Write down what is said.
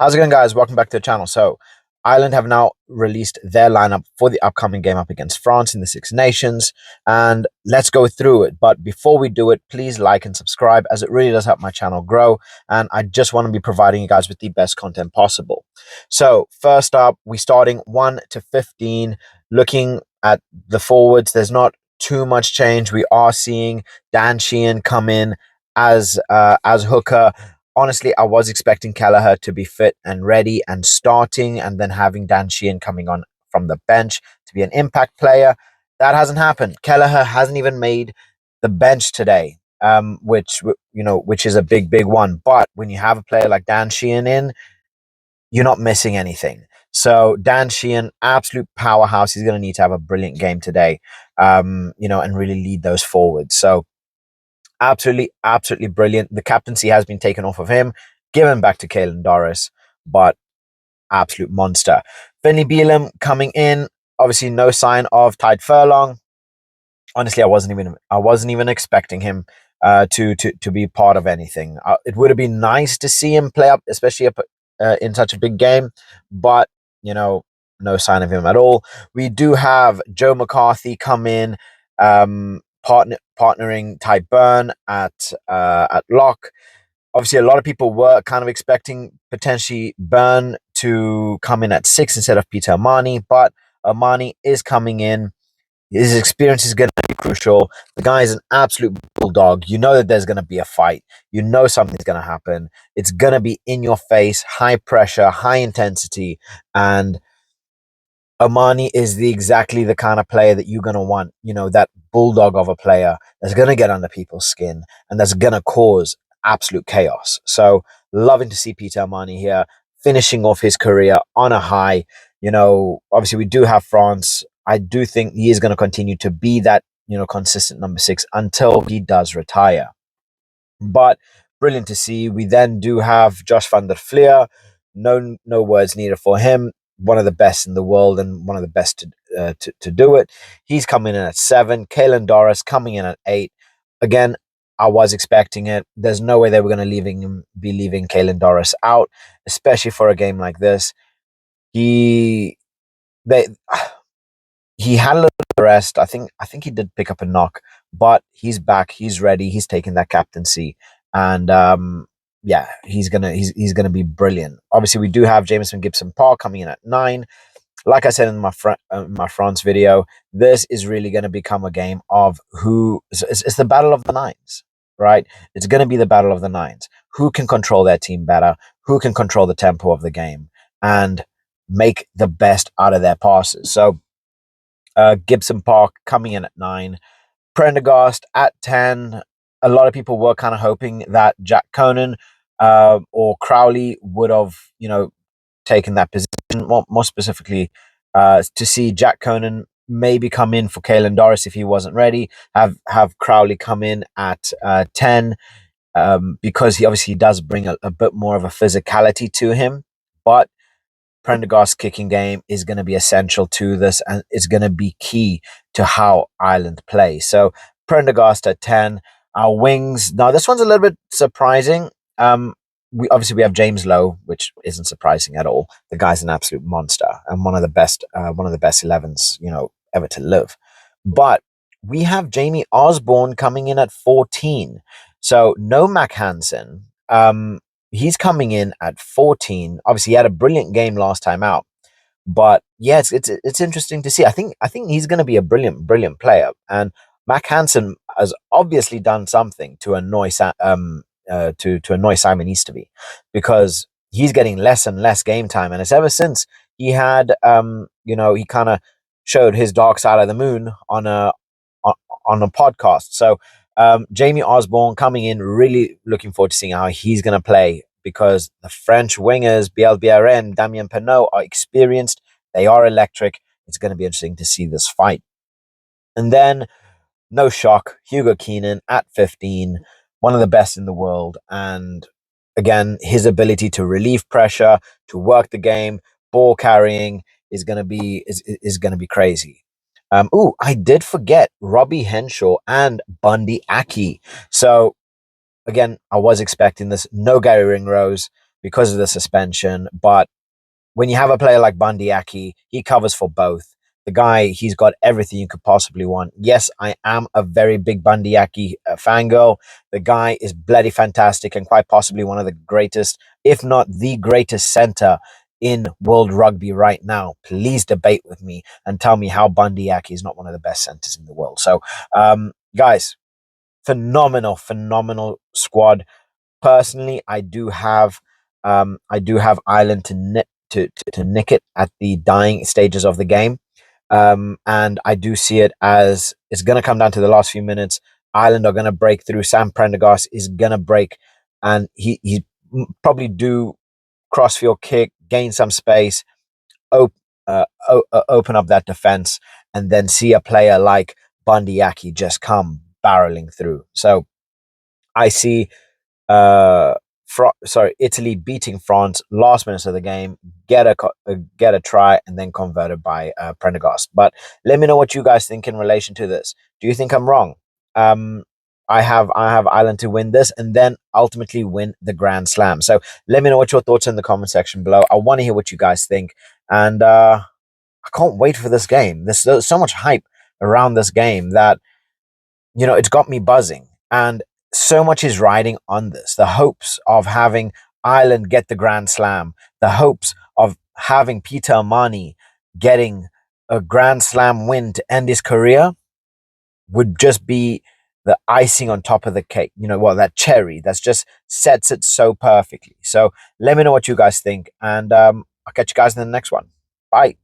How's it going, guys? Welcome back to the channel. So, Ireland have now released their lineup for the upcoming game up against France in the Six Nations, and let's go through it. But before we do it, please like and subscribe, as it really does help my channel grow, and I just want to be providing you guys with the best content possible. So, first up, we're starting 1 to 15. Looking at the forwards, there's not too much change. We are seeing Dan Sheehan come in as hooker. Honestly, I was expecting Kelleher to be fit and ready and starting, and then having Dan Sheehan coming on from the bench to be an impact player. That hasn't happened. Kelleher hasn't even made the bench today, which is a big one. But when you have a player like Dan Sheehan in, you're not missing anything. So Dan Sheehan, absolute powerhouse. He's going to need to have a brilliant game today, and really lead those forwards. So absolutely brilliant. The captaincy has been taken off of him, given back to Caelan Doris, but absolute monster. Finley Bealham coming in. Obviously, no sign of Tadhg Furlong. Honestly, I wasn't even expecting him to be part of anything. It would have been nice to see him play up, especially up in such a big game, but no sign of him at all. We do have Joe McCarthy come in, partnering Ty Byrne at lock. Obviously, a lot of people were kind of expecting potentially Byrne to come in at 6 instead of Peter Amani, but Amani is coming in. His experience is going to be crucial. The guy is an absolute bulldog. You know that there's going to be a fight. You know something's going to happen. It's going to be in your face, high pressure, high intensity, and Amani is exactly the kind of player that you're going to want, that bulldog of a player that's going to get under people's skin and that's going to cause absolute chaos. So loving to see Peter Amani here, finishing off his career on a high. Obviously we do have France. I do think he is going to continue to be that, consistent number 6 until he does retire. But brilliant to see. We then do have Josh van der Flier. No words needed for him. One of the best in the world and one of the best to do it. He's coming in at 7. Caelan Doris coming in at 8. Again, I was expecting it. There's no way they were going to be leaving Caelan Doris out, especially for a game like this. He had a little rest. I think he did pick up a knock, but he's back. He's ready. He's taking that captaincy, and he's gonna be brilliant. Obviously, we do have Jameson Gibson-Park coming in at 9. Like I said in my France video, this is really going to become a game of it's the battle of the nines, right? It's going to be the battle of the nines. Who can control their team better? Who can control the tempo of the game and make the best out of their passes? So Gibson-Park coming in at 9. Prendergast at 10. A lot of people were kind of hoping that Jack Conan or Crowley would have, taken that position. More specifically, to see Jack Conan maybe come in for Caelan Doris if he wasn't ready. Have Crowley come in at 10 because he obviously does bring a bit more of a physicality to him. But Prendergast's kicking game is going to be essential to this, and it's going to be key to how Ireland play. So Prendergast at 10. Our wings. Now this one's a little bit surprising. We have James Lowe, which isn't surprising at all. The guy's an absolute monster and one of the best 11s ever to live. But we have Jamie Osborne coming in at 14. So no Mack Hansen. He's coming in at 14. Obviously, he had a brilliant game last time out, but yeah, it's interesting to see. I think he's going to be a brilliant player, and Mack Hansen has obviously done something to annoy Simon Easterby, because he's getting less and less game time, and it's ever since he had he kind of showed his dark side of the moon on a podcast. So Jamie Osborne coming in, really looking forward to seeing how he's going to play, because the French wingers, BLBRN, Damien Penaud, are experienced. They are electric. It's going to be interesting to see this fight. And then, no shock, Hugo Keenan at 15, one of the best in the world. And again, his ability to relieve pressure, to work the game, ball carrying is going to be crazy. I did forget Robbie Henshaw and Bundy Aki. So again, I was expecting this. No Gary Ringrose. because of the suspension. But when you have a player like Bandiaki, he covers for both. The guy, he's got everything you could possibly want. Yes, I am a very big Bandiaki fangirl. The guy is bloody fantastic and quite possibly one of the greatest, if not the greatest center in world rugby right now. Please debate with me and tell me how Bandiaki is not one of the best centers in the world. So, guys, phenomenal squad. Personally, I do have Ireland to nick it at the dying stages of the game. And I do see it as it's going to come down to the last few minutes. Ireland are going to break through. Sam Prendergast is going to break, and he probably do crossfield kick, gain some space, op- open up that defense, and then see a player like Bandiaki just come barreling through. So I see uh, Italy beating France last minutes of the game, get a try, and then converted by Prendergast. But let me know what you guys think in relation to this. Do you think I'm wrong? Um, I have Ireland to win this and then ultimately win the Grand Slam. So let me know what your thoughts in the comment section below. I want to hear what you guys think, and I can't wait for this game. There's so much hype around this game that it's got me buzzing. And so much is riding on this. The hopes of having Ireland get the Grand Slam, the hopes of having Peter Amani getting a Grand Slam win to end his career would just be the icing on top of the cake. That cherry that's just sets it so perfectly. So let me know what you guys think. And I'll catch you guys in the next one. Bye.